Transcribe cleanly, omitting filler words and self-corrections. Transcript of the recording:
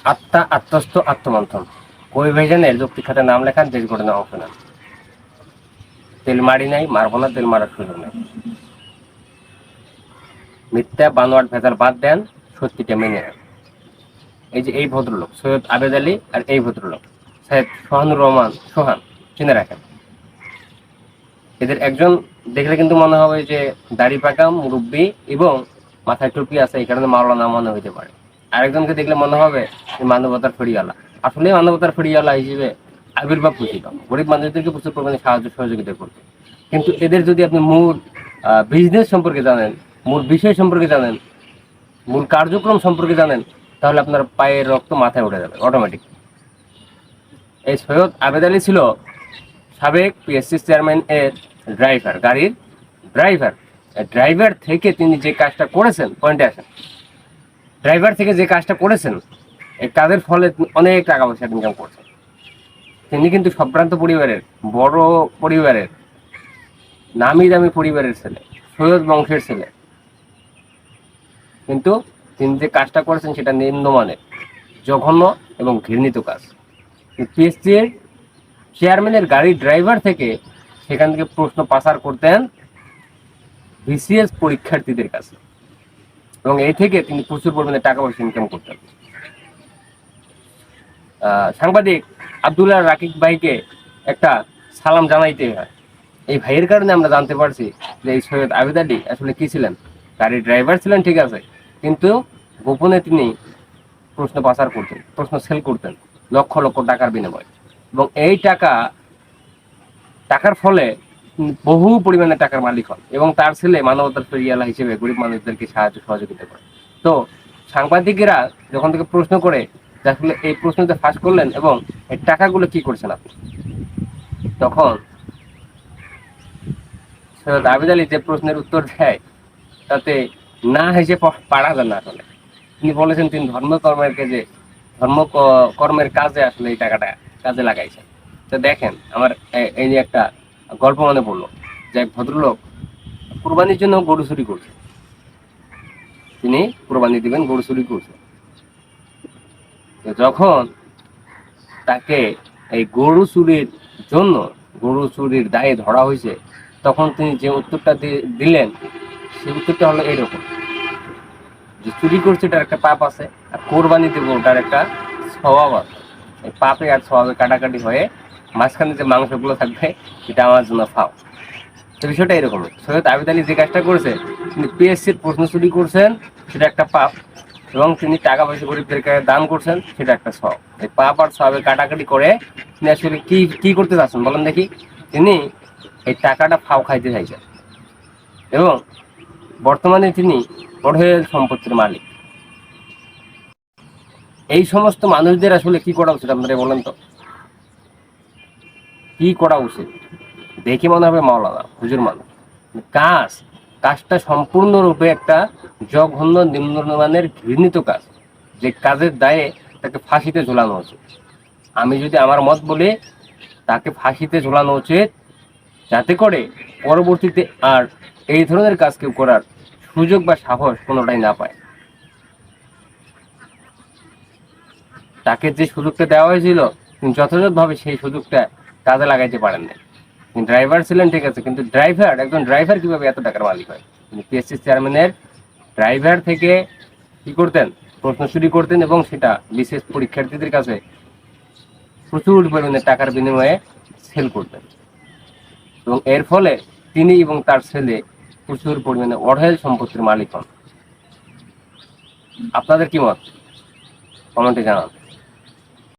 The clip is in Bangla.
আত্মস্থ আত্মমন্থন, অভিযানের যুক্তি খাতে নাম লেখান, দেশ গঠনে অংশ নেন। তেল মারি নাই, মারবো না, তেল মারার সুযোগ নেই। মিথ্যা বানোয়াট ভেজাল বাদ দেন, সত্যিটা মেনে নেন। এই যে এই ভদ্রলোক সৈয়দ আবেদ আলী আর এই ভদ্রলোক সৈয়দ সোহানুর রহমান সোহান, চিনে রাখেন। এদের একজন দেখলে কিন্তু মনে হবে যে দাড়ি পাকা মুরব্বী এবং মাথায় টুপি আছে, এই কারণে মাওলানা মনে হইতে পারে। আরেকজনকে দেখলে মনে হবে মানবতার ফেরিওয়ালা। আসলে মানবতার ফেরিওয়ালা হিসেবে আবির্ভাব হয়েছিল গরিব মানুষদেরকে প্রচুর পরিমাণে সাহায্য সহযোগিতা করতে। কিন্তু এদের যদি আপনি মূল বিজনেস সম্পর্কে জানেন, মূল বিষয় সম্পর্কে জানেন, মূল কার্যক্রম সম্পর্কে জানেন, তাহলে আপনার পায়ের রক্ত মাথায় উঠে যাবে অটোমেটিক। এই সৈয়দ আবেদ আলী ছিল সাবেক পিএসসি চেয়ারম্যান এর ড্রাইভার, গাড়ির ড্রাইভার। ড্রাইভার থেকে তিনি যে কাজটা করেছেন, পয়েন্টে আসেন, ড্রাইভার থেকে যে কাজটা করেছেন, এই কাজের ফলে অনেক টাকা পয়সা ইনকাম করছেন। তিনি কিন্তু সম্ভ্রান্ত পরিবারের, বড় পরিবারের, নামি দামি পরিবারের ছেলে, সৈয়দ বংশের ছেলে। কিন্তু তিনি যে কাজটা করেছেন সেটা নিম্নমানের, জঘন্য এবং ঘৃণিত কাজ। পিএসসির চেয়ারম্যানের গাড়ির ড্রাইভার থেকে সেখান থেকে প্রশ্ন পাচার করতেন বিসিএস পরীক্ষার্থীদের কাছে, এবং এই থেকে তিনি প্রচুর পরিমাণে টাকা পয়সা ইনকাম করতেন। সাংবাদিক আব্দুল্লাহ রাকিব ভাইকে একটা সালাম জানাইতে হয়। এই ভাইয়ের কারণে আমরা জানতে পারছি যে এই সৈয়দ আবেদ আলী আসলে কি ছিলেন। গাড়ির ড্রাইভার ছিলেন ঠিক আছে, কিন্তু গোপনে তিনি প্রশ্ন পাচার করতেন, প্রশ্ন সেল করতেন লক্ষ লক্ষ টাকার বিনিময়ে। এবং এই টাকার ফলে বহু পরিমাণে টাকার মালিক হন, এবং তার ছেলে মানবতার ফেরিওয়ালা হিসেবে গরিব মানুষদেরকে সাহায্য সহযোগিতা করে। তো সাংবাদিকেরা যখন থেকে প্রশ্ন করে যে আসলে এই প্রশ্নটা ফাঁস করলেন এবং এই টাকাগুলো কি করছেন আপনি, তখন সৈয়দ আবেদ আলী যে প্রশ্নের উত্তর দেয় তাতে না হেসে পারা যায় না। আসলে তিনি বলেছেন তিনি ধর্মকর্মের কাজে আসলে এই টাকাটা কাজে লাগাইছেন। তো দেখেন, আমার এই নিয়ে একটা গল্প মনে পড়লো যে এক ভদ্রলোক কুরবানির জন্য গরু চুরি করছে। তিনি কুরবানি দিবেন, গরু চুরি করছে। তো যখন তাকে এই গরু চুরির জন্য, গরু চুরির দায়ে ধরা হয়েছে, তখন তিনি যে উত্তরটা দিলেন সেই উত্তরটা হলো এইরকম যে চুরি করছে এটার একটা পাপ আছে, আর কোরবানি দেবো ওটার একটা স্বভাব আছে। এই পাপে আর স্বভাবে কাটাকাটি হয়ে মাঝখানে যে মাংসগুলো থাকবে সেটা আমার জন্য ফাও। তো বিষয়টা এরকম। সৈয়দ আবেদ আলী যে কাজটা করেছে, তিনি পিএসসির প্রশ্ন চুরি করছেন, সেটা একটা পাপ, এবং তিনি টাকা পয়সা গরিবদেরকে দান করছেন, সেটা একটা স্বভাব। এই পাপ আর স্বভাবে কাটাকাটি করে তিনি আসলে কি করতে চাচ্ছেন বলেন দেখি। তিনি এই টাকাটা ফাও খাইতে চাইছেন, এবং বর্তমানে তিনি অঢেল সম্পত্তির মালিক। এই সমস্ত মানুষদের আসলে কি করা উচিত আপনারা বলেন তো? কি করা উচিত? দেখে মনে হবে মাওলানা হুজুর মানুষ। কাজটা সম্পূর্ণরূপে একটা জঘন্য নিম্নমানের ঘৃণিত কাজ, যে কাজের দায়ে তাকে ফাঁসিতে ঝোলানো উচিত। আমি যদি আমার মত বলি, তাকে ফাঁসিতে ঝোলানো উচিত, যাতে করে পরবর্তীতে আর এই ধরনের কাজ কেউ করার সুযোগ বা সাহস কোনোটাই না পায়। তাকে যে সুযোগটা দেওয়া হয়েছিল তিনি যথাযথভাবে সেই সুযোগটা কাজে লাগাইতে পারেন না। তিনি ড্রাইভার ছিলেন ঠিক আছে, কিন্তু একজন ড্রাইভার কিভাবে এত টাকার মালিক হয়? তিনি পিএসসি চেয়ারম্যানের ড্রাইভার থেকে কি করতেন? প্রশ্ন চুরি করতেন, এবং সেটা বিশেষ পরীক্ষার্থীদের কাছে প্রচুর পরিমাণে টাকার বিনিময়ে সেল করতেন, এবং এর ফলে তিনি এবং তার ছেলে প্রচুর পরিমাণে অঢেল সম্পত্তির মালিক হন। আপনাদের কি মত? কমেন্টে জানান।